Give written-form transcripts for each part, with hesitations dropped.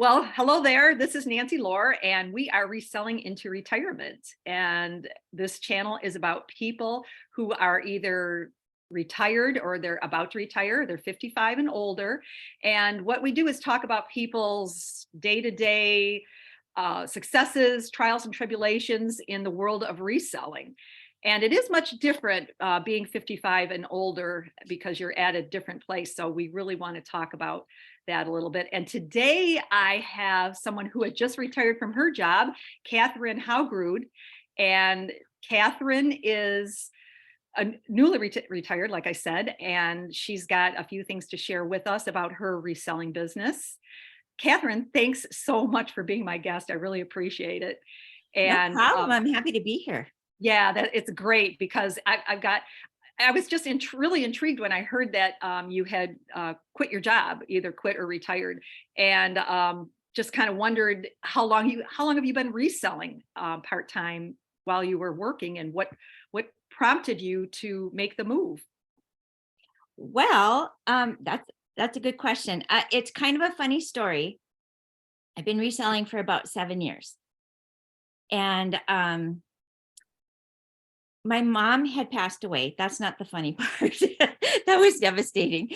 Well, hello there. This is Nancy Lohr, and we are reselling into retirement. And this channel is about people who are either retired or they're about to retire. They're 55 and older. And what we do is talk about people's day to day successes, trials, and tribulations in the world of reselling. And it is much different being 55 and older because you're at a different place. So we really want to talk about that a little bit. And today I have someone who had just retired from her job, Kathryn Hangrud. And Kathryn is newly retired, like I said, and she's got a few things to share with us about her reselling business. Kathryn, thanks so much for being my guest. I really appreciate it. No And problem. I'm happy to be here. yeah, that it's great because I was just really intrigued when I heard that you had quit your job, either quit or retired, and just kind of wondered how long have you been reselling part time while you were working, and what prompted you to make the move? Well, that's a good question. It's kind of a funny story. I've been reselling for about 7 years, and my mom had passed away. That's not the funny part. That was devastating.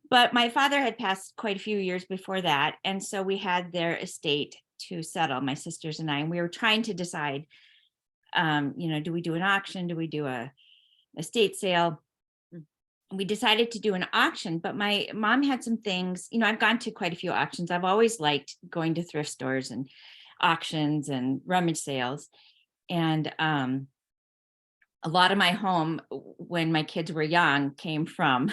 But my father had passed quite a few years before that, and so we had their estate to settle, my sisters and I. And we were trying to decide, do we do an auction? Do we do a estate sale? We decided to do an auction, but my mom had some things. I've gone to quite a few auctions. I've always liked going to thrift stores and auctions and rummage sales. And a lot of my home when my kids were young came from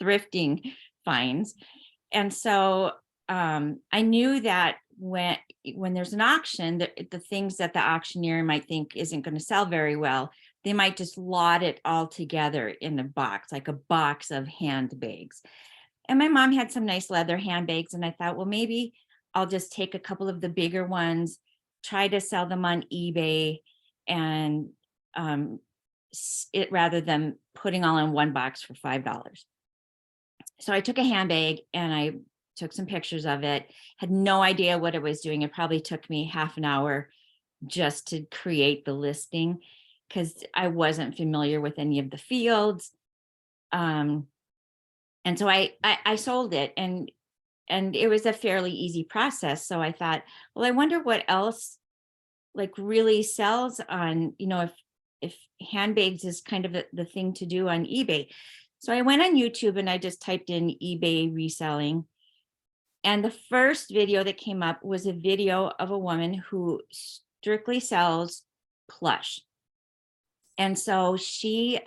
thrifting finds. And so I knew that when there's an auction, the things that the auctioneer might think isn't going to sell very well, they might just lot it all together in a box, like a box of handbags. And my mom had some nice leather handbags, and I thought, well, maybe I'll just take a couple of the bigger ones, try to sell them on eBay, and it rather than putting all in one box for $5. So I took a handbag and I took some pictures of it. Had no idea what it was doing. It probably took me half an hour just to create the listing because I wasn't familiar with any of the fields. And so I sold it, and it was a fairly easy process. So I thought, well, I wonder what else like really sells on, if handbags is kind of the thing to do on eBay. So I went on YouTube and I just typed in eBay reselling. And the first video that came up was a video of a woman who strictly sells plush. And so she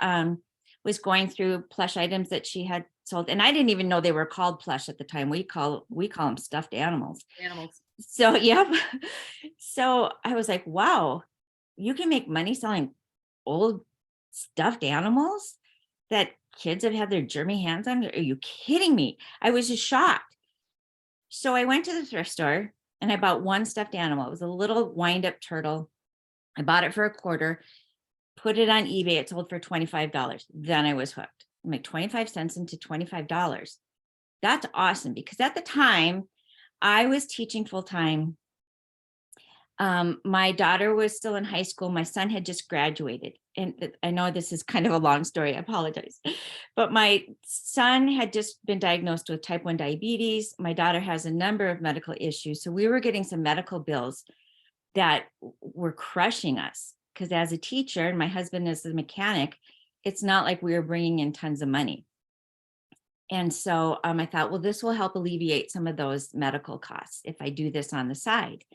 was going through plush items that she had sold. And I didn't even know they were called plush at the time. We call them stuffed animals. Animals. So, yep. So I was like, wow, you can make money selling old stuffed animals that kids have had their germy hands on. Are you kidding me? I was just shocked. So I went to the thrift store and I bought one stuffed animal. It was a little wind up turtle. I bought it for a quarter, put it on eBay. It sold for $25. Then I was hooked. I made 25 cents into $25. That's awesome because at the time I was teaching full time. My daughter was still in high school. My son had just graduated. And I know this is kind of a long story. I apologize. But my son had just been diagnosed with type 1 diabetes. My daughter has a number of medical issues. So we were getting some medical bills that were crushing us. Because as a teacher, and my husband is a mechanic, it's not like we were bringing in tons of money. And so I thought, well, this will help alleviate some of those medical costs if I do this on the side.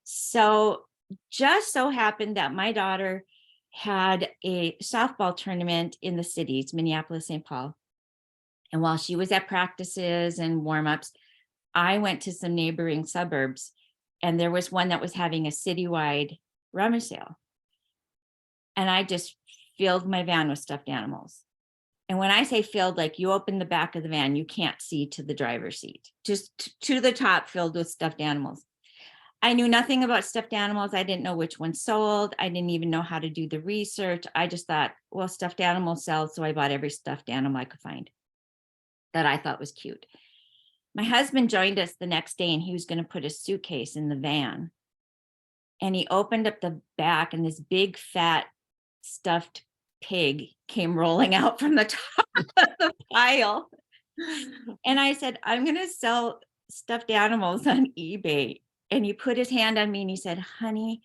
So just so happened that my daughter had a softball tournament in the cities, Minneapolis, St. Paul. And while she was at practices and warm-ups, I went to some neighboring suburbs, and there was one that was having a citywide rummage sale. And I just filled my van with stuffed animals. And when I say filled, like you open the back of the van, you can't see to the driver's seat, just to the top filled with stuffed animals. I knew nothing about stuffed animals. I didn't know which one sold. I didn't even know how to do the research. I just thought, well, stuffed animals sell. So I bought every stuffed animal I could find that I thought was cute. My husband joined us the next day and he was going to put a suitcase in the van. And he opened up the back and this big fat stuffed pig came rolling out from the top of the pile. And I said, I'm going to sell stuffed animals on eBay. And he put his hand on me and he said, honey,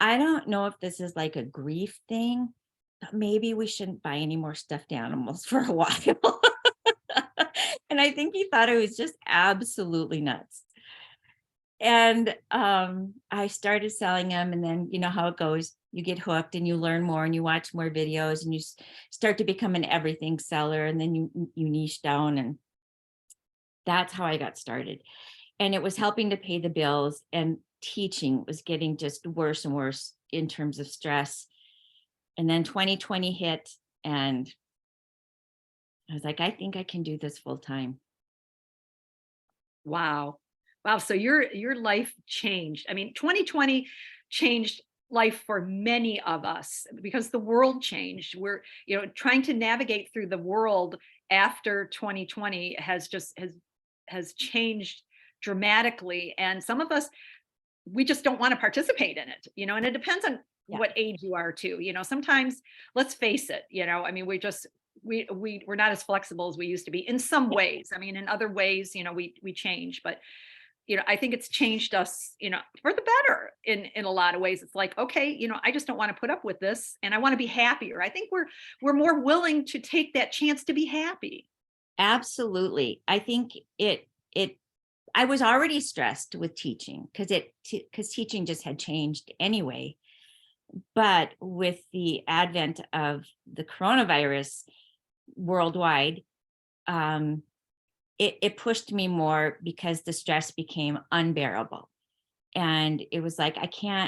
I don't know if this is like a grief thing, but maybe we shouldn't buy any more stuffed animals for a while. And I think he thought it was just absolutely nuts. And I started selling them, and then you know how it goes. You get hooked and you learn more and you watch more videos and you start to become an everything seller, and then you niche down, and that's how I got started. And it was helping to pay the bills, and teaching was getting just worse and worse in terms of stress. And then 2020 hit and I was like, I think I can do this full time. Wow. Wow. So your life changed. I mean, 2020 changed life for many of us because the world changed. We're, trying to navigate through the world after 2020 has changed dramatically. And some of us, we just don't want to participate in it, and it depends on Yeah. what age you are too. Sometimes, let's face it, I mean, we're not as flexible as we used to be in some ways. I mean, in other ways, we change, but I think it's changed us, for the better in a lot of ways. It's like, okay, I just don't want to put up with this and I want to be happier. I think we're more willing to take that chance to be happy. Absolutely. I think I was already stressed with teaching because teaching just had changed anyway. But with the advent of the coronavirus worldwide, it pushed me more because the stress became unbearable. And it was like,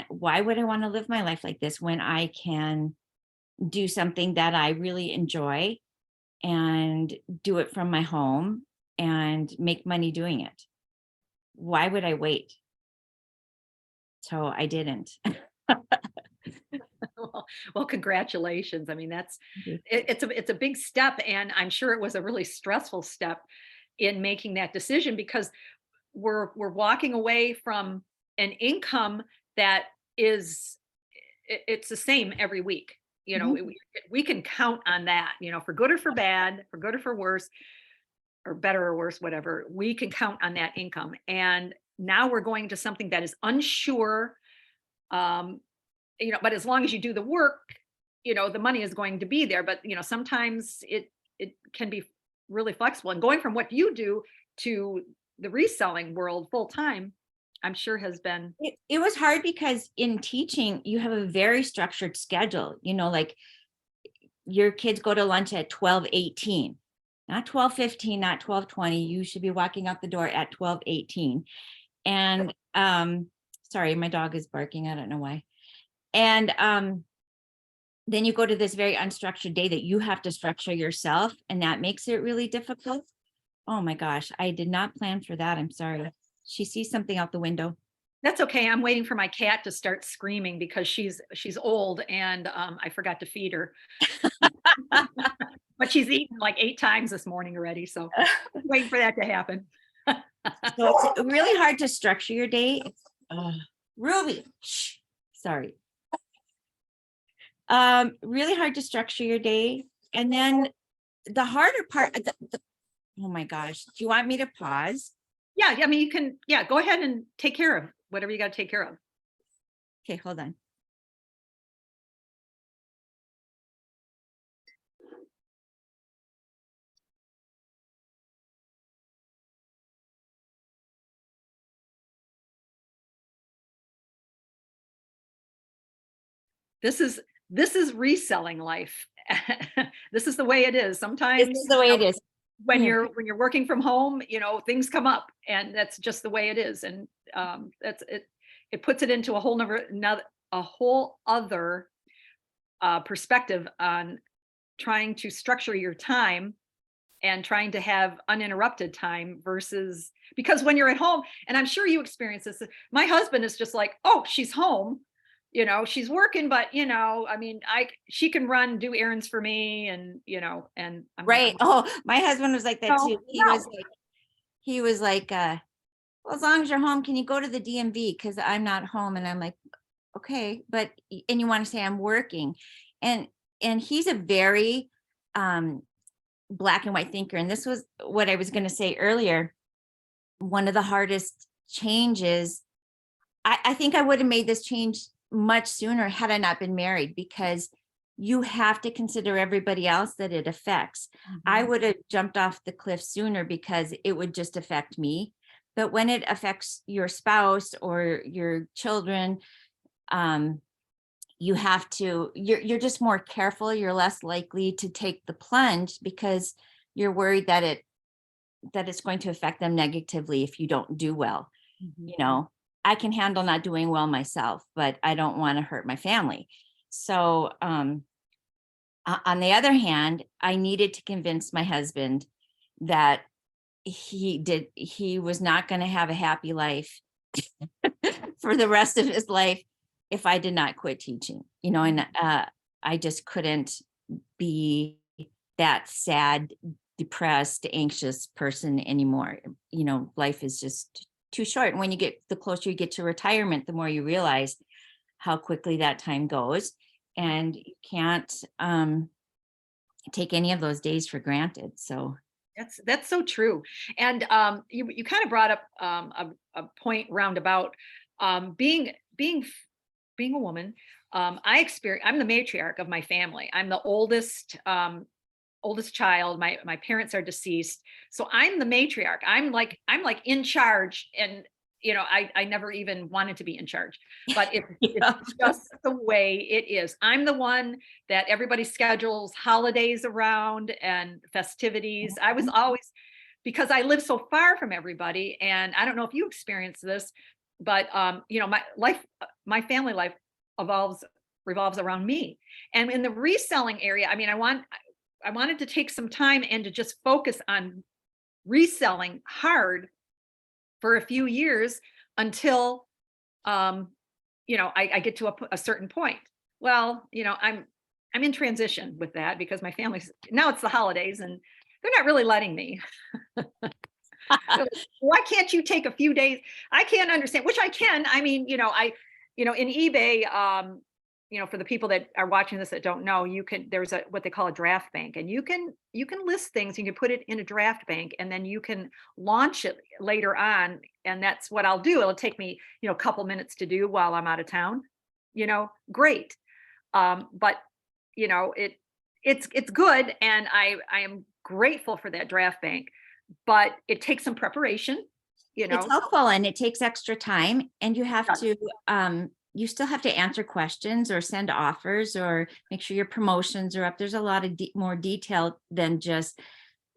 why would I want to live my life like this when I can do something that I really enjoy and do it from my home and make money doing it? Why would I wait? So I didn't. Well, congratulations. I mean, it's a big step, and I'm sure it was a really stressful step in making that decision because we're walking away from an income that it's the same every week. Mhm. We can count on that, for good or for bad, for good or for worse, or better or worse, whatever. We can count on that income. And now we're going to something that is unsure. Um, but as long as you do the work, the money is going to be there. But sometimes it can be really flexible. And going from what you do to the reselling world full time, I'm sure has been. It was hard because in teaching, you have a very structured schedule, like your kids go to lunch at 12:18, not 12:15, not 12:20. You should be walking out the door at 12:18. And sorry, my dog is barking. I don't know why. And then you go to this very unstructured day that you have to structure yourself, and that makes it really difficult. Oh my gosh, I did not plan for that. I'm sorry. She sees something out the window. That's okay. I'm waiting for my cat to start screaming because she's old and I forgot to feed her. But she's eaten like 8 times this morning already, so waiting for that to happen. So it's really hard to structure your day. Ruby, shh, sorry. Really hard to structure your day. And then the harder part, oh my gosh, do you want me to pause? Yeah, I mean, you can, yeah, go ahead and take care of whatever you got to take care of. Okay, hold on. This is reselling life. This is the way it is. This Sometimes, is the way it is. when Here. you're working from home, things come up, and that's just the way it is. And that's it. It puts it into a whole other perspective on trying to structure your time and trying to have uninterrupted time versus, because when you're at home, and I'm sure you experience this, my husband is just like, oh, she's home, she's working, but I mean, she can do errands for me, and and I'm like, Right. Oh, my husband was like that no, too. He no. was like, he was like, well, as long as you're home, can you go to the DMV? Because I'm not home. And I'm like, okay, but and you want to say I'm working. And he's a very black and white thinker. And this was what I was going to say earlier. One of the hardest changes, I think I would have made this change much sooner had I not been married, because you have to consider everybody else that it affects. I would have jumped off the cliff sooner because it would just affect me. But when it affects your spouse or your children, you have to, you're just more careful. You're less likely to take the plunge because you're worried that it's going to affect them negatively if you don't do well. You know, I can handle not doing well myself, but I don't want to hurt my family. So, on the other hand, I needed to convince my husband that he was not going to have a happy life for the rest of his life if I did not quit teaching, and I just couldn't be that sad, depressed, anxious person anymore. Life is just too short. And when the closer you get to retirement, the more you realize how quickly that time goes. And you can't take any of those days for granted. So That's so true. And you kind of brought up a point roundabout, being a woman. I'm the matriarch of my family. I'm the oldest child. My parents are deceased, so I'm the matriarch. I'm like in charge, and I never even wanted to be in charge, but yeah. it's just the way it is. I'm the one that everybody schedules holidays around and festivities. I was always, because I live so far from everybody, and I don't know if you experience this, but my family life revolves around me. And in the reselling area, I mean, I wanted to take some time and to just focus on reselling hard for a few years until I get to a certain point. Well, I'm in transition with that because my family's now, it's the holidays and they're not really letting me. So why can't you take a few days? I can't understand, which I can. I mean, in eBay, for the people that are watching this that don't know, there's what they call a draft bank, and you can list things, you can put it in a draft bank, and then you can launch it later on. And that's what I'll do. It'll take me, a couple minutes to do while I'm out of town, great. But it's good. And I am grateful for that draft bank, but it takes some preparation, It's helpful, and it takes extra time, and you have to you still have to answer questions or send offers or make sure your promotions are up. There's a lot of more detail than just,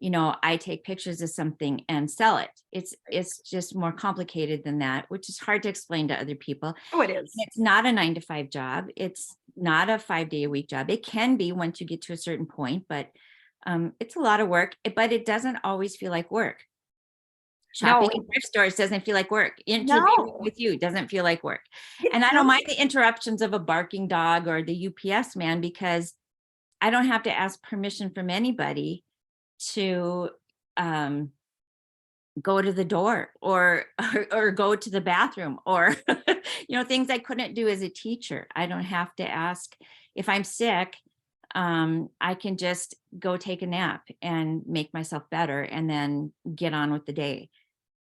I take pictures of something and sell it. It's just more complicated than that, which is hard to explain to other people. Oh, it is. It's not a 9-to-5 job. It's not a 5-day-a-week job. It can be once you get to a certain point, but it's a lot of work, but it doesn't always feel like work. Shopping in thrift stores doesn't feel like work. Interviewing with you doesn't feel like work. And I don't mind the interruptions of a barking dog or the UPS man, because I don't have to ask permission from anybody to go to the door or go to the bathroom or things I couldn't do as a teacher. I don't have to ask. If I'm sick, I can just go take a nap and make myself better and then get on with the day.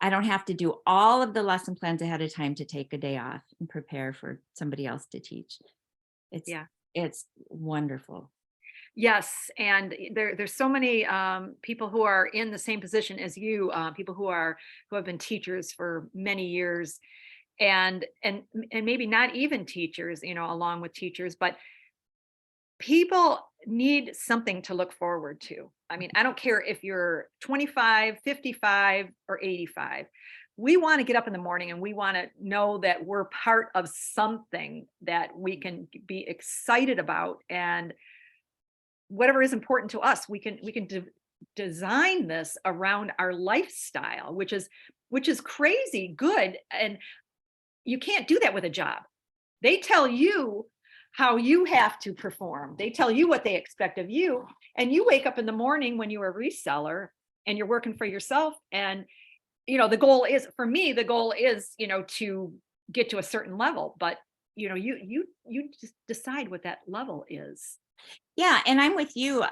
I don't have to do all of the lesson plans ahead of time to take a day off and prepare for somebody else to teach. It's wonderful. Yes, and there's so many people who are in the same position as you, people who have been teachers for many years, and maybe not even teachers, along with teachers, but people need something to look forward to. I mean, I don't care if you're 25, 55, or 85. We want to get up in the morning and we want to know that we're part of something that we can be excited about, and whatever is important to us, we can design this around our lifestyle, which is crazy good. And you can't do that with a job. They tell you how you have to perform. They tell you what they expect of you. And you wake up in the morning when you're a reseller and you're working for yourself, and the goal is, for me, the goal is, to get to a certain level, but you just decide what that level is. Yeah, and I'm with you.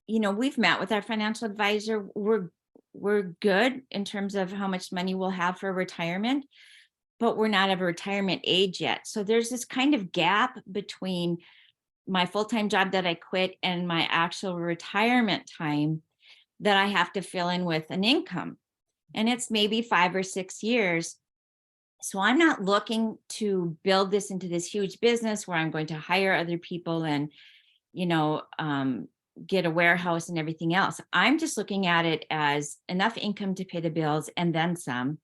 We've met with our financial advisor. We're good in terms of how much money we'll have for retirement, but we're not of a retirement age yet. So there's this kind of gap between my full-time job that I quit and my actual retirement time that I have to fill in with an income. And it's maybe 5 or 6 years. So I'm not looking to build this into this huge business where I'm going to hire other people and, you know, um, get a warehouse and everything else. I'm just looking at it as enough income to pay the bills and then some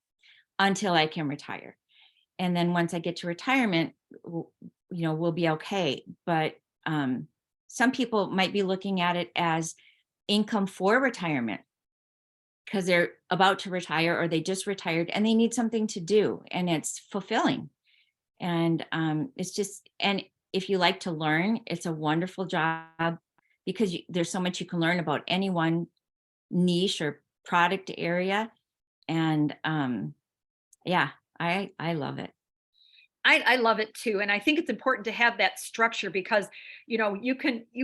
until I can retire. And then once I get to retirement, we'll be okay. But some people might be looking at it as income for retirement because they're about to retire or they just retired and they need something to do and it's fulfilling. And and if you like to learn, it's a wonderful job because there's so much you can learn about any one niche or product area. And yeah, I love it. I love it too. And I think it's important to have that structure because, you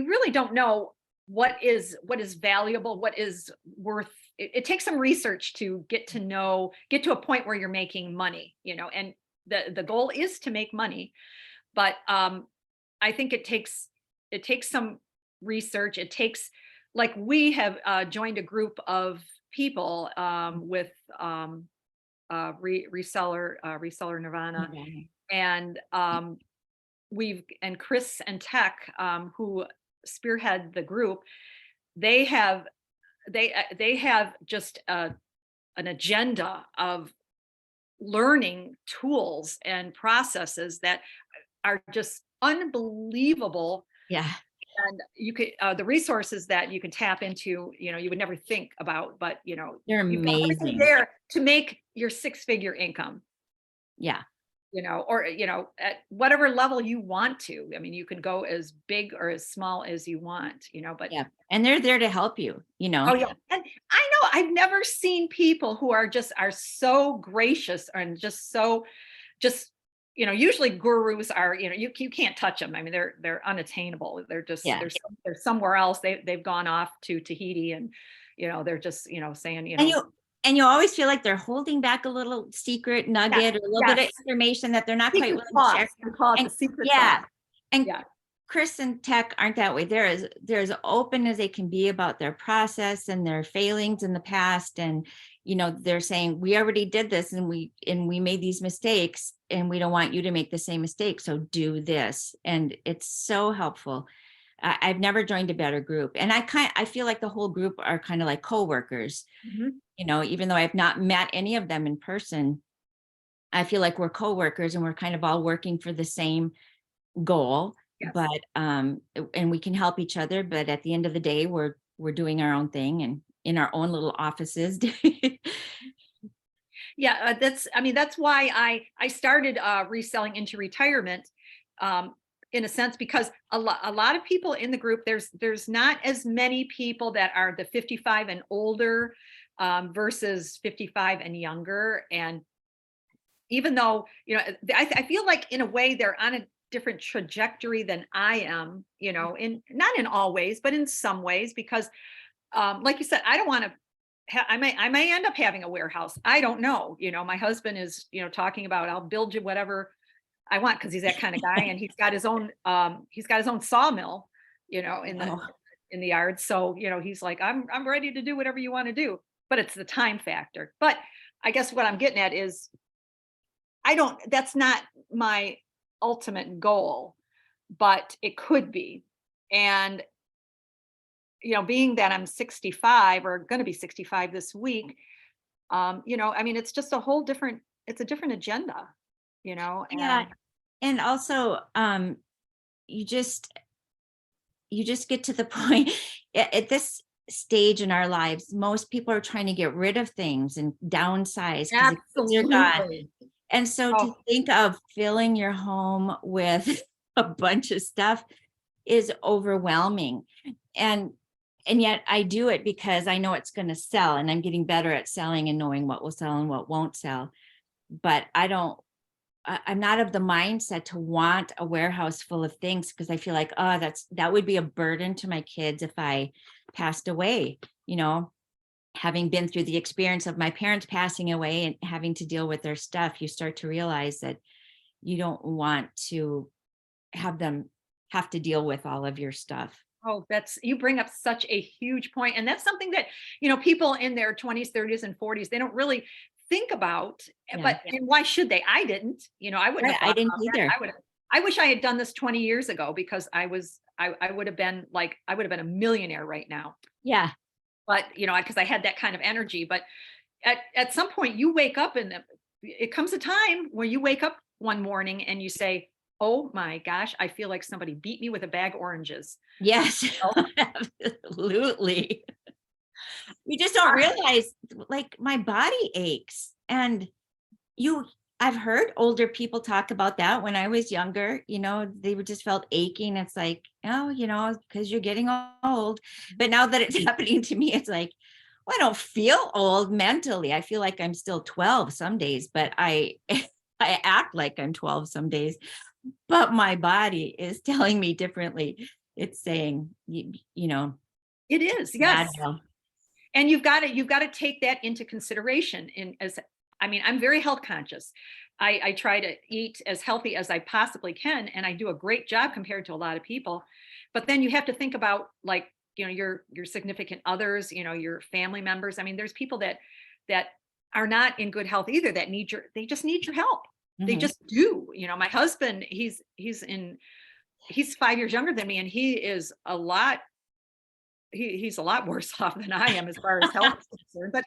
really don't know what is valuable, what is worth. It takes some research to get to a point where you're making money, and the goal is to make money. But I think it takes some research. It takes, like, we have joined a group of people with reseller Nirvana, Okay. and Chris and Tech, who spearhead the group. They have just an agenda of learning tools and processes that are just unbelievable. Yeah, And the resources that you can tap into, you would never think about, but they're you've got everything amazing. there to make your six-figure income. Yeah, Or, at whatever level you want to. I mean, you can go as big or as small as you want, but yeah. And they're there to help you. oh yeah. And I know I've never seen people who are so gracious and just usually gurus are, you can't touch them. I mean, they're unattainable. Yeah. They're somewhere else. They've gone off to Tahiti, and they're just, saying, And you always feel like they're holding back a little secret yes, nugget or a little bit of yes, information that they're not quite secret willing to share. sauce. We call it the And secret yeah, sauce. and Yeah. Chris and Tech aren't that way. They're as open as they can be about their process and their failings in the past. And they're saying, we already did this and we made these mistakes and we don't want you to make the same mistake. So do this. And it's so helpful. I've never joined a better group. And I feel like the whole group are kind of like coworkers. Mhm. Even though I've not met any of them in person, I feel like we're coworkers and we're kind of all working for the same goal. Yes. But and we can help each other, but at the end of the day, we're doing our own thing and in our own little offices. Yeah, that's why I started reselling into retirement, um, in a sense, because a lot of people in the group, there's not as many people that are the 55 and older, versus 55 and younger. And even though, I feel like in a way they're on a different trajectory than I am, in not in all ways, but in some ways, because like you said, I don't want to. I may end up having a warehouse. I don't know. My husband is, talking about, I'll build you whatever I want, because he's that kind of guy, and he's got his own sawmill, in the Oh, in the yard. So he's like, I'm ready to do whatever you want to do, but it's the time factor. But I guess what I'm getting at is, I don't. That's not my ultimate goal, but it could be. And being that I'm 65, or going to be 65 this week, I mean, it's just it's a different agenda, yeah. and And also, you just get to the point at this stage in our lives, most people are trying to get rid of things and downsize because the kids are gone. absolutely. And so to Oh, think of filling your home with a bunch of stuff is overwhelming. And And yet I do it because I know it's going to sell, and I'm getting better at selling and knowing what will sell and what won't sell. But I'm not of the mindset to want a warehouse full of things, because I feel like, oh, that would be a burden to my kids if I passed away, having been through the experience of my parents passing away and having to deal with their stuff. You start to realize that you don't want to have them have to deal with all of your stuff. Oh, you bring up such a huge point. And that's something that, people in their 20s, 30s, and 40s, they don't really think about. Yeah. And why should they? I didn't, I wouldn't Right, have I thought didn't about that. either. I wish I had done this 20 years ago, because I would have been a millionaire right now. Yeah. But, because I had that kind of energy. But at some point you wake up, and it comes a time where you wake up one morning and you say, oh my gosh, I feel like somebody beat me with a bag of oranges. Yes, Oh, absolutely. You just don't realize, like, my body aches. And you, I've heard older people talk about that. When I was younger, they would just felt aching. It's like, oh, because you're getting old. But now that it's happening to me, it's like, well, I don't feel old mentally. I feel like I'm still 12 some days, but I I act like I'm 12 some days, but my body is telling me differently. It's saying, it is, yes. Advil. And you've got to take that into consideration. I'm very health conscious. I try to eat as healthy as I possibly can, and I do a great job compared to a lot of people. But then you have to think about, like, your significant others, your family members. There's people that are not in good health either, that they just need your help. They Mhm. just do. My husband, he's 5 years younger than me, and he's a lot worse off than I am as far as health is concerned. But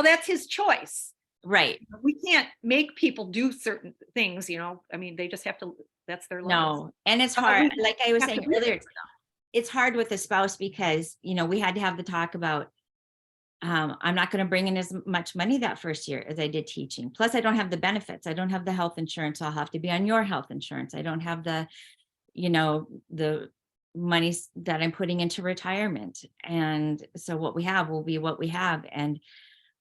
that's his choice. Right. We can't make people do certain things. They just have to. That's their lives. No. And it's But hard. we Like I was have to saying be there earlier, for them. it's hard with a spouse because, we had to have the talk about, I'm not going to bring in as much money that first year as I did teaching. Plus, I don't have the benefits. I don't have the health insurance. I'll have to be on your health insurance. I don't have the monies that I'm putting into retirement. And so what we have will be what we have. And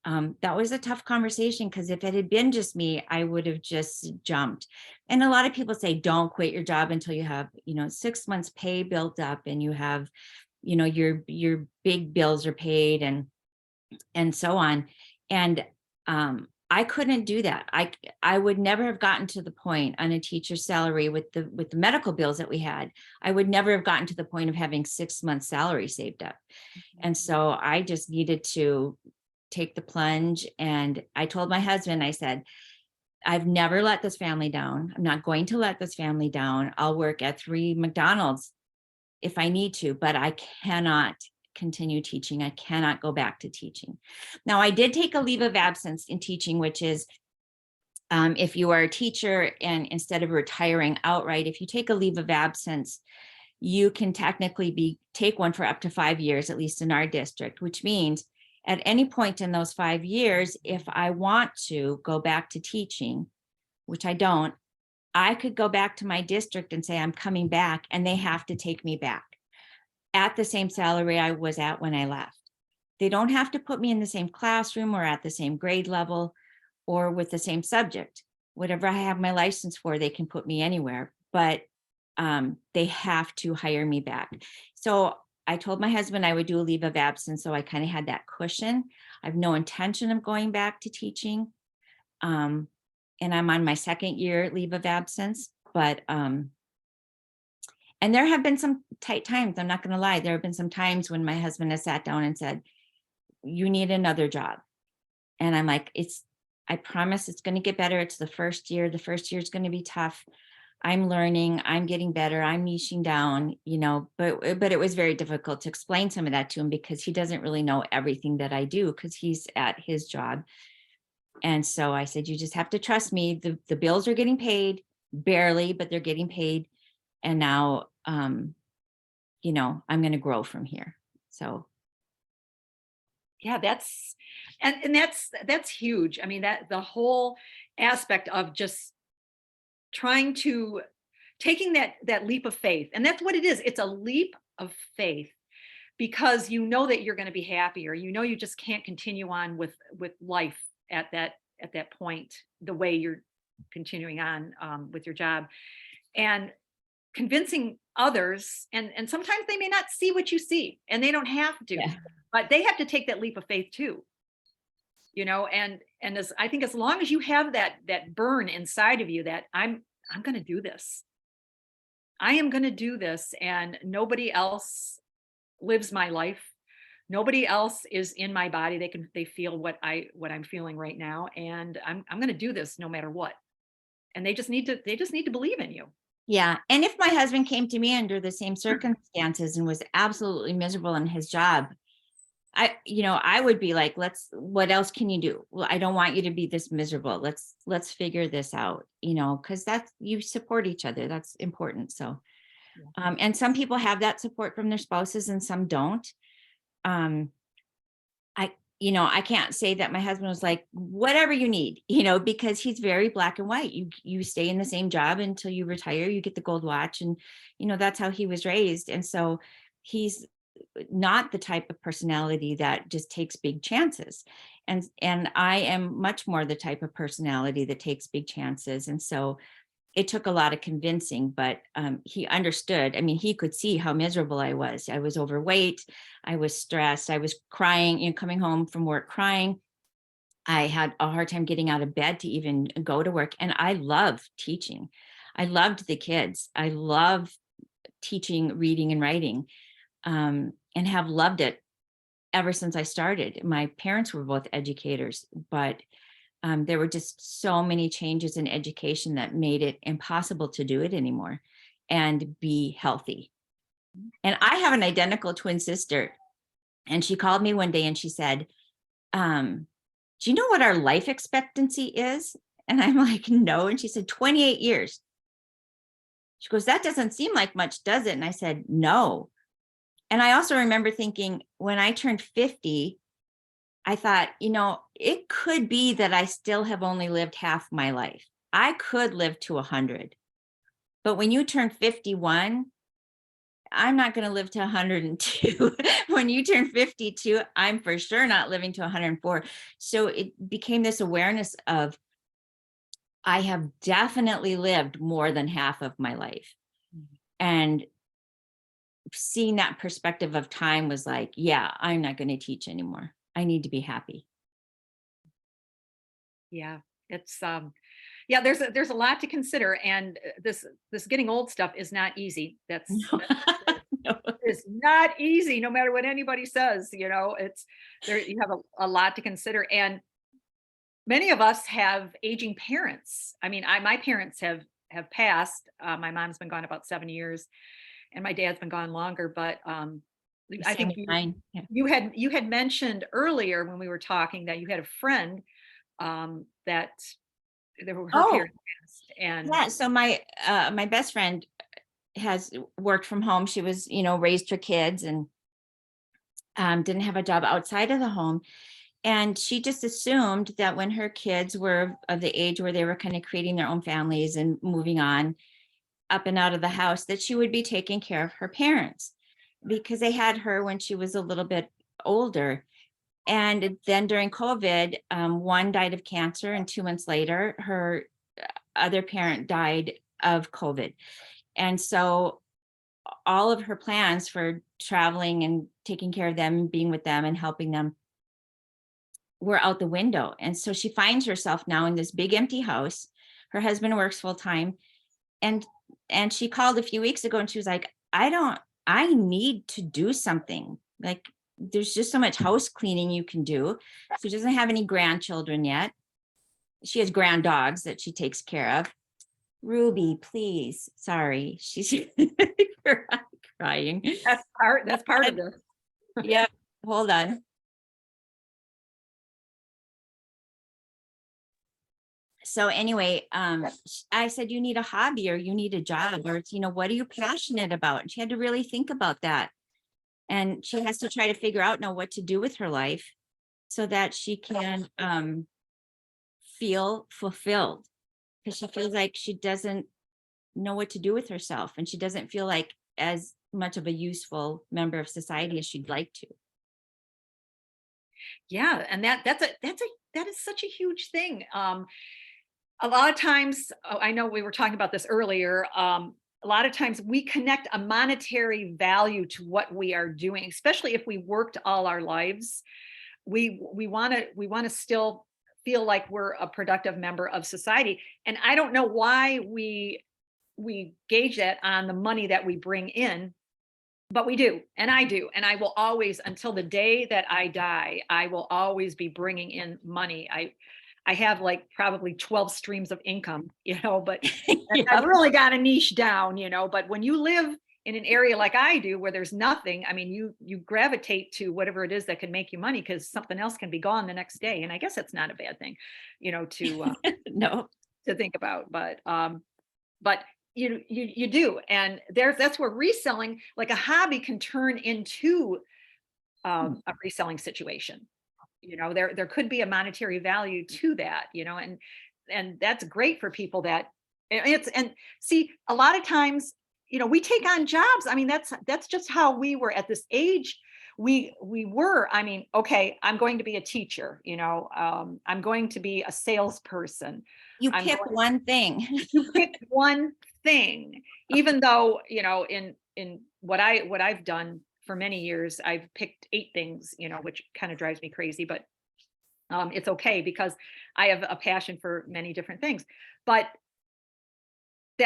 that was a tough conversation, because if it had been just me, I would have just jumped. And a lot of people say, don't quit your job until you have, 6 months pay built up, and you have, your big bills are paid, and so on. And I couldn't do that. I would never have gotten to the point on a teacher's salary with the medical bills that we had. I would never have gotten to the point of having 6 months salary saved up. And so I just needed to take the plunge. And I told my husband, I said, I've never let this family down. I'm not going to let this family down. I'll work at 3 McDonald's if I need to, but I cannot continue teaching. I cannot go back to teaching. Now, I did take a leave of absence in teaching, which is, if you are a teacher and instead of retiring outright, if you take a leave of absence, you can technically take one for up to 5 years, at least in our district, which means at any point in those 5 years, if I want to go back to teaching, which I don't, I could go back to my district and say, I'm coming back, and they have to take me back at the same salary I was at when I left. They don't have to put me in the same classroom or at the same grade level or with the same subject. Whatever I have my license for, they can put me anywhere, but they have to hire me back. So I told my husband I would do a leave of absence, so I kind of had that cushion. I have no intention of going back to teaching. And I'm on my 2nd year leave of absence, but and there have been some tight times. I'm not going to lie. There have been some times when my husband has sat down and said, you need another job. And I'm like, I promise it's going to get better. It's the first year. The first year is going to be tough. I'm learning, I'm getting better, I'm niching down, but it was very difficult to explain some of that to him, because he doesn't really know everything that I do, because he's at his job. And so I said, you just have to trust me. The bills are getting paid, barely, but they're getting paid. And now, I'm going to grow from here. So. Yeah, that's huge. That the whole aspect of just taking that leap of faith. And that's what it is. It's a leap of faith, because you know that you're going to be happier. You know, you just can't continue on with life at that point, the way you're continuing on with your job. And convincing others, and sometimes they may not see what you see, and they don't have to, Yeah. but they have to take that leap of faith too, you know. And as I think, as long as you have that burn inside of you, that I'm going to do this, I am going to do this, and nobody else lives my life, nobody else is in my body, they feel what I'm feeling right now, and I'm going to do this no matter what. And they just need to believe in you. Yeah. And if my husband came to me under the same circumstances and was absolutely miserable in his job, I would be like, what else can you do? Well, I don't want you to be this miserable. Let's figure this out, because you support each other. That's important. So, Yeah. and some people have that support from their spouses and some don't. Um, I can't say that my husband was like, whatever you need, because he's very black and white. You stay in the same job until you retire, you get the gold watch. And, that's how he was raised. And so he's not the type of personality that just takes big chances. And I am much more the type of personality that takes big chances. And so it took a lot of convincing, but he understood. I mean, he could see how miserable I was. I was overweight. I was stressed. I was crying, coming home from work crying. I had a hard time getting out of bed to even go to work. And I love teaching. I loved the kids. I love teaching, reading, and writing, and have loved it ever since I started. My parents were both educators, but there were just so many changes in education that made it impossible to do it anymore and be healthy. And I have an identical twin sister. And she called me one day and she said, do you know what our life expectancy is? And I'm like, no. And she said, 28 years. She goes, that doesn't seem like much, does it? And I said, no. And I also remember thinking, when I turned 50, I thought, it could be that I still have only lived half my life. I could live to 100. But when you turn 51, I'm not going to live to 102. When you turn 52, I'm for sure not living to 104. So it became this awareness of, I have definitely lived more than half of my life. Mhm. And seeing that perspective of time was like, yeah, I'm not going to teach anymore. I need to be happy. Yeah, it's yeah, there's a lot to consider, and this getting old stuff is not easy. That's No. is not easy, no matter what anybody says. It's there. You have a lot to consider, and many of us have aging parents. I mean, my parents have passed. My mom's been gone about 7 years, and my dad's been gone longer. But I think you 79. Yeah. you had mentioned earlier when we were talking that you had a friend that her Oh, parents passed, and yeah. So my best friend has worked from home. She was, raised her kids and didn't have a job outside of the home. And she just assumed that when her kids were of the age where they were kind of creating their own families and moving on up and out of the house, that she would be taking care of her parents, because they had her when she was a little bit older. And then during COVID, one died of cancer, and 2 months later, her other parent died of COVID. And so all of her plans for traveling and taking care of them, being with them and helping them, were out the window. And so she finds herself now in this big empty house. Her husband works full time. And she called a few weeks ago and she was like, I need to do something. Like, there's just so much house cleaning you can do. She doesn't have any grandchildren yet. She has grand dogs that she takes care of. Ruby, please. Sorry. She's crying. that's part of this. Yeah. Hold on. So anyway, I said, you need a hobby or you need a job, or it's, what are you passionate about? And she had to really think about that. And she has to try to figure out now what to do with her life so that she can feel fulfilled, because she feels like she doesn't know what to do with herself. And she doesn't feel like as much of a useful member of society as she'd like to. Yeah, and that is such a huge thing. A lot of times, I know we were talking about this earlier. A lot of times we connect a monetary value to what we are doing, especially if we worked all our lives. We want to still feel like we're a productive member of society, and I don't know why we gauge that on the money that we bring in, but we do, and I do, and I will always, until the day that I die, I will always be bringing in money. I have like probably 12 streams of income, but I've Yep. really got a niche down, but when you live in an area like I do where there's nothing, I mean, you gravitate to whatever it is that can make you money because something else can be gone the next day. And I guess that's not a bad thing, to No. to think about. But you do, and that's where reselling, like a hobby, can turn into a reselling situation. There could be a monetary value to that, and that's great for people that, and see, a lot of times, we take on jobs. I mean, that's just how we were at this age. We were, I mean, okay, I'm going to be a teacher, I'm going to be a salesperson. You I'm pick going one thing. You pick one thing, even though, in what I've done for many years, I've picked 8 things, which kind of drives me crazy, but it's okay because I have a passion for many different things. But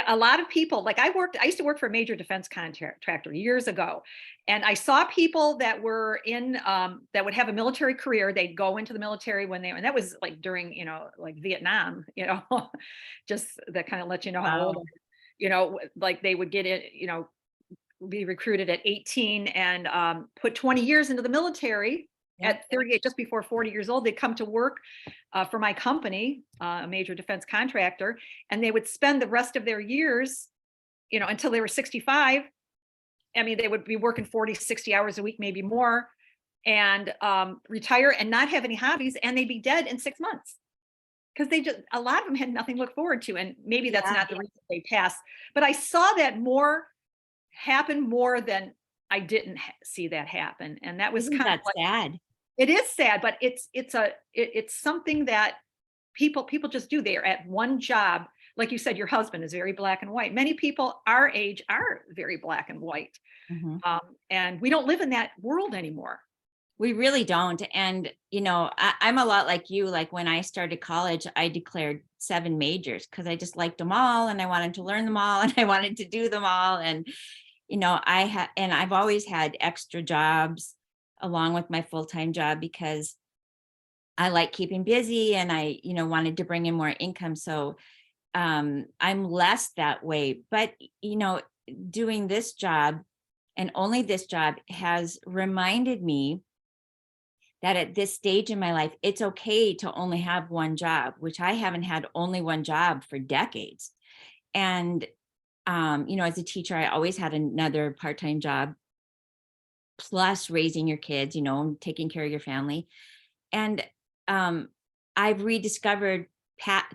a lot of people, like I used to work for a major defense contractor years ago, and I saw people that were in that would have a military career. They'd go into the military and that was like during, like Vietnam, just that kind of lets you know how old, Wow. like they would get it, be recruited at 18 and put 20 years into the military. Yep. At 38, just before 40 years old, they'd come to work for my company, a major defense contractor, and they would spend the rest of their years, until they were 65. I mean, they would be working 40, 60 hours a week, maybe more, and retire and not have any hobbies, and they'd be dead in 6 months because a lot of them had nothing to look forward to. And maybe that's Yeah. not the reason they passed, but I saw that happen more than I didn't see that happen. And that was Isn't kind of that like, sad? it is sad, but it's something that people just do. They are at one job. Like you said, your husband is very black and white. Many people our age are very black and white. Mhm. And we don't live in that world anymore. We really don't. And, I'm a lot like you. Like when I started college, I declared 7 majors because I just liked them all and I wanted to learn them all and I wanted to do them all. And, I've always had extra jobs along with my full-time job because I like keeping busy and I, wanted to bring in more income. So I'm less that way. But, doing this job and only this job has reminded me that at this stage in my life, it's okay to only have one job, which I haven't had only one job for decades. And, as a teacher, I always had another part-time job plus raising your kids, taking care of your family. And um, I've rediscovered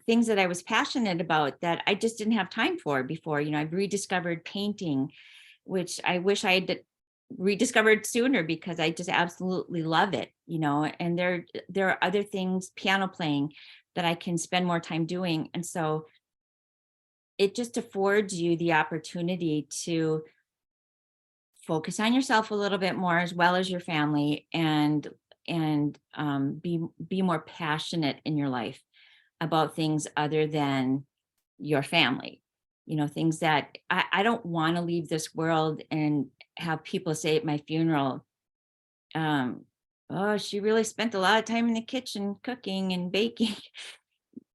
things that I was passionate about that I just didn't have time for before. I've rediscovered painting, which I wish I had rediscovered sooner because I just absolutely love it. And there are other things, piano playing, that I can spend more time doing. And so it just affords you the opportunity to focus on yourself a little bit more as well as your family, and be more passionate in your life about things other than your family. Things that I don't want to leave this world and have people say at my funeral, oh, she really spent a lot of time in the kitchen cooking and baking.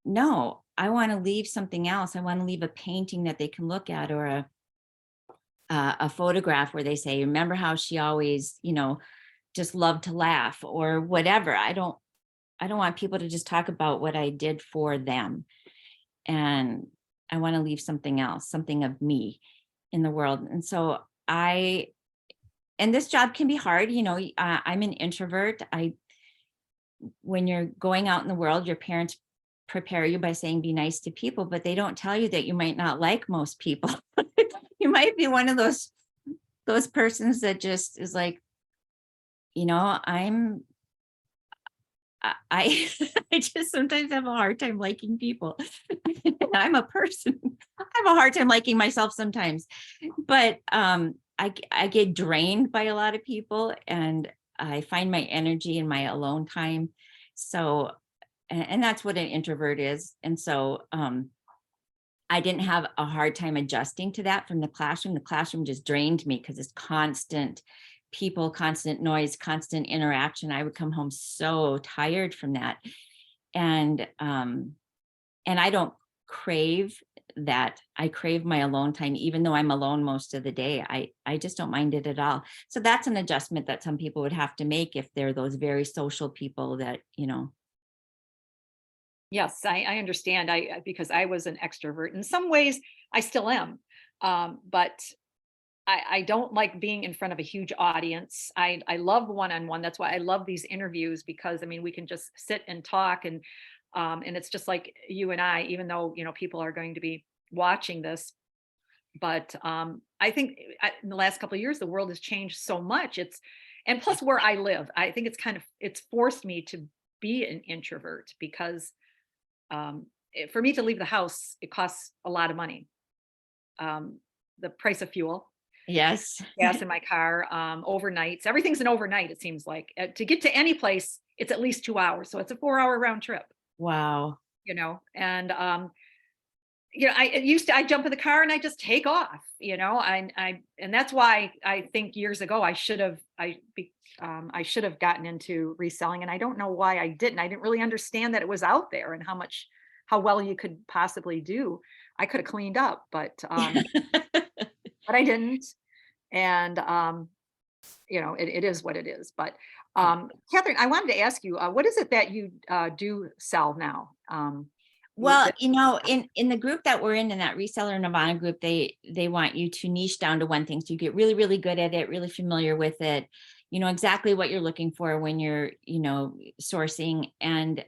No, I want to leave something else. I want to leave a painting that they can look at, or a photograph where they say, remember how she always, just loved to laugh, or whatever. I don't want people to just talk about what I did for them. And I want to leave something else, something of me in the world. And so and this job can be hard. I'm an introvert. When you're going out in the world, your parents prepare you by saying, be nice to people, but they don't tell you that you might not like most people. You might be one of those those persons that just is like, I I just sometimes have a hard time liking people. I'm a person. I have a hard time liking myself sometimes. But I get drained by a lot of people, and I find my energy in my alone time. So and that's what an introvert is. And so I didn't have a hard time adjusting to that from the classroom. The classroom just drained me because it's constant people, constant noise, constant interaction. I would come home so tired from that. And I don't crave that. I crave my alone time, even though I'm alone most of the day. I just don't mind it at all. So that's an adjustment that some people would have to make if they're those very social people that, Yes, I understand. Because I was an extrovert. In some ways, I still am. But I don't like being in front of a huge audience. I love one-on-one. That's why I love these interviews, because I mean we can just sit and talk, and it's just like you and I, even though people are going to be watching this. But I think in the last couple of years the world has changed so much. And plus where I live, I think it's forced me to be an introvert, because for me to leave the house, it costs a lot of money. The price of fuel, yes. gas in my car, overnights, everything's an overnight. It seems like to get to any place, it's at least 2 hours. So it's a 4 hour round trip, Wow. and I jump in the car and I just take off, and that's why I think years ago I should have gotten into reselling, and I don't know why I didn't. I didn't really understand that it was out there and how well you could possibly do. I could have cleaned up, but I didn't. And it is what it is. But Kathryn, I wanted to ask you, what is it that you do sell now? Well, in the group that we're in that reseller Nirvana group, they want you to niche down to one thing. So you get really, really good at it, really familiar with it, exactly what you're looking for when you're, sourcing. And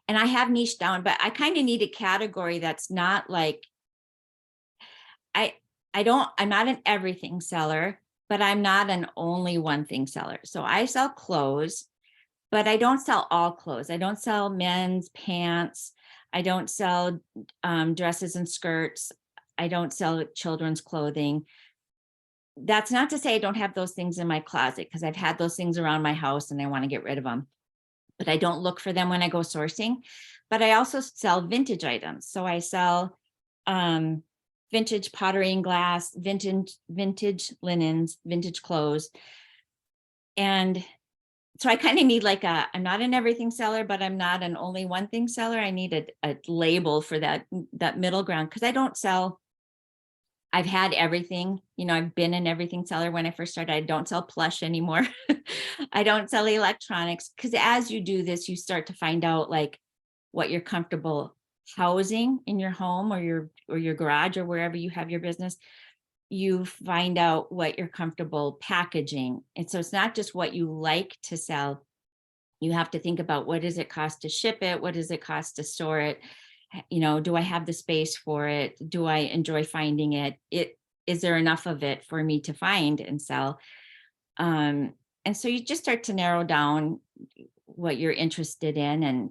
I have niche down, but I kind of need a category that's not like, I I'm not an everything seller, but I'm not an only one thing seller. So I sell clothes, but I don't sell all clothes. I don't sell men's pants. I don't sell dresses and skirts. I don't sell children's clothing. That's not to say I don't have those things in my closet, because I've had those things around my house and I want to get rid of them, but I don't look for them when I go sourcing. But I also sell vintage items. So I sell vintage pottery and glass, vintage linens, vintage clothes. And so I kind of need I'm not an everything seller, but I'm not an only one thing seller. I need a label for that middle ground, because I've had everything, I've been an everything seller when I first started. I don't sell plush anymore. I don't sell electronics, because as you do this, you start to find out what you're comfortable housing in your home or your garage or wherever you have your business. You find out what you're comfortable packaging. And so it's not just what you like to sell. You have to think about, what does it cost to ship it? What does it cost to store it? Do I have the space for it? Do I enjoy finding it? Is there enough of it for me to find and sell? And so you just start to narrow down what you're interested in.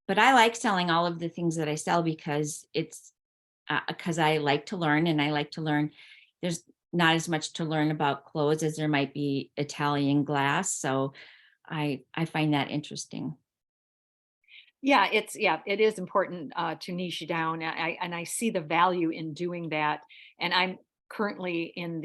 But I like selling all of the things that I sell, because because I like to learn, and I like to learn. There's not as much to learn about clothes as there might be Italian glass. So I find that interesting. Yeah, it is important to niche down. I see the value in doing that, and I'm currently in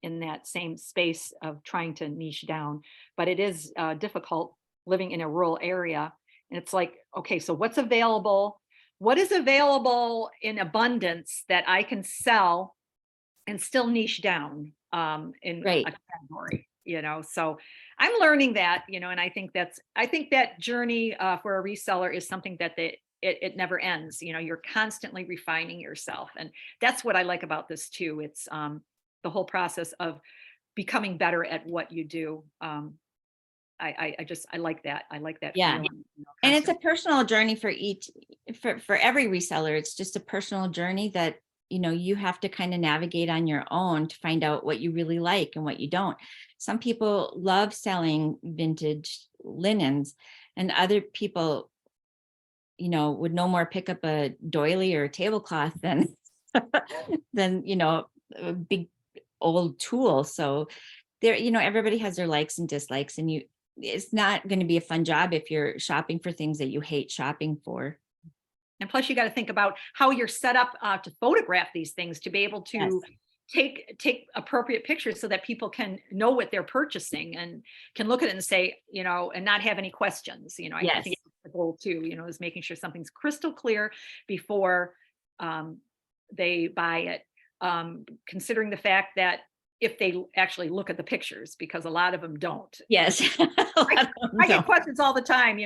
that same space of trying to niche down. But it is difficult living in a rural area, and it's like, okay, so what's available? What is available in abundance that I can sell and still niche down in Right. a category, so I'm learning that, and I think that journey for a reseller is something that it never ends. You're constantly refining yourself, and that's what I like about this too. It's the whole process of becoming better at what you do. I like that. I like that Yeah. feeling. And it's a Constantly. personal journey for every reseller. It's just a personal journey that you have to kind of navigate on your own to find out what you really like and what you don't. Some people love selling vintage linens, and other people, would no more pick up a doily or a tablecloth than than, a big old tool. So there, everybody has their likes and dislikes, and it's not going to be a fun job if you're shopping for things that you hate shopping for. And plus you got to think about how you're set up to photograph these things to be able Yes. to take appropriate pictures so that people can know what they're purchasing and can look at it and say, and not have any questions. I Yes. think the goal too, is making sure something's crystal clear before they buy it. Considering the fact that if they actually look at the pictures, because a lot of them don't. Yes. A lot of them I get don't. questions all the time,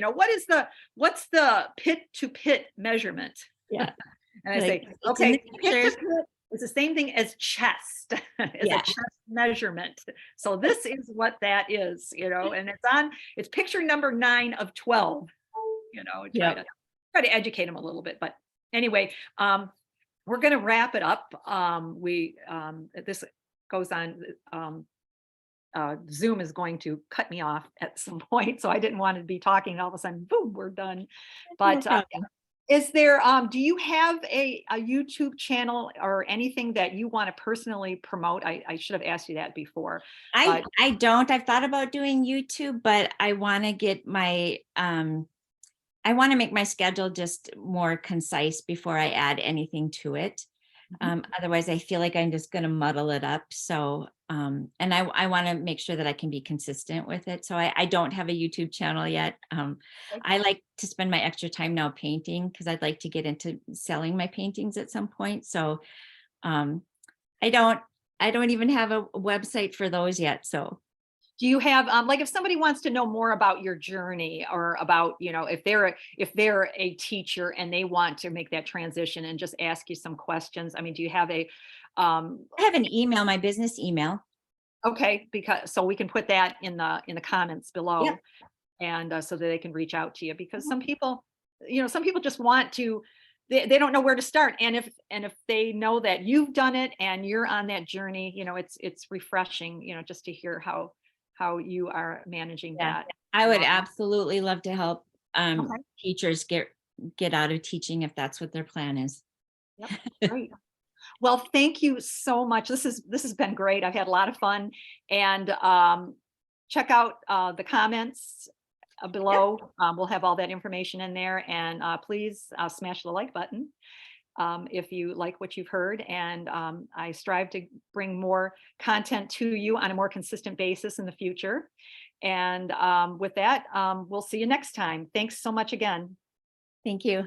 what's the pit to pit measurement? Yeah. And I Like, say, it's in okay, the pit to pictures. pit is the same thing as chest, as Yeah. a chest measurement. So this is what that is, and it's picture number 9 of 12, Yep. try to educate them a little bit. But anyway, we're going to wrap it up. This goes on. Zoom is going to cut me off at some point, so I didn't want to be talking and all of a sudden, boom, we're done. No But problem. is there, do you have a YouTube channel or anything that you want to personally promote? I should have asked you that before. I don't. I've thought about doing YouTube, but I want to get my I want to make my schedule just more concise before I add anything to it. Otherwise, I feel like I'm just going to muddle it up. So, and I want to make sure that I can be consistent with it. So I don't have a YouTube channel yet. I like to spend my extra time now painting because I'd like to get into selling my paintings at some point. So I don't even have a website for those yet. So Do you have like if somebody wants to know more about your journey or about, if they're a teacher and they want to make that transition and just ask you some questions? I mean, do you have a I have an email, my business email. okay, because so we can put that in the comments below. Yep. And so that they can reach out to you, because some people, some people just want to, they don't know where to start. And if they know that you've done it and you're on that journey, it's refreshing, just to hear how you are managing Yeah. that. I would Um, absolutely love to help Okay. teachers get out of teaching if that's what their plan is. Yep. Great. Well, thank you so much. This has been great. I've had a lot of fun. And check out the comments below. We'll have all that information in there. And please smash the like button if you like what you've heard. And I strive to bring more content to you on a more consistent basis in the future. And with that, we'll see you next time. Thanks so much again. Thank you.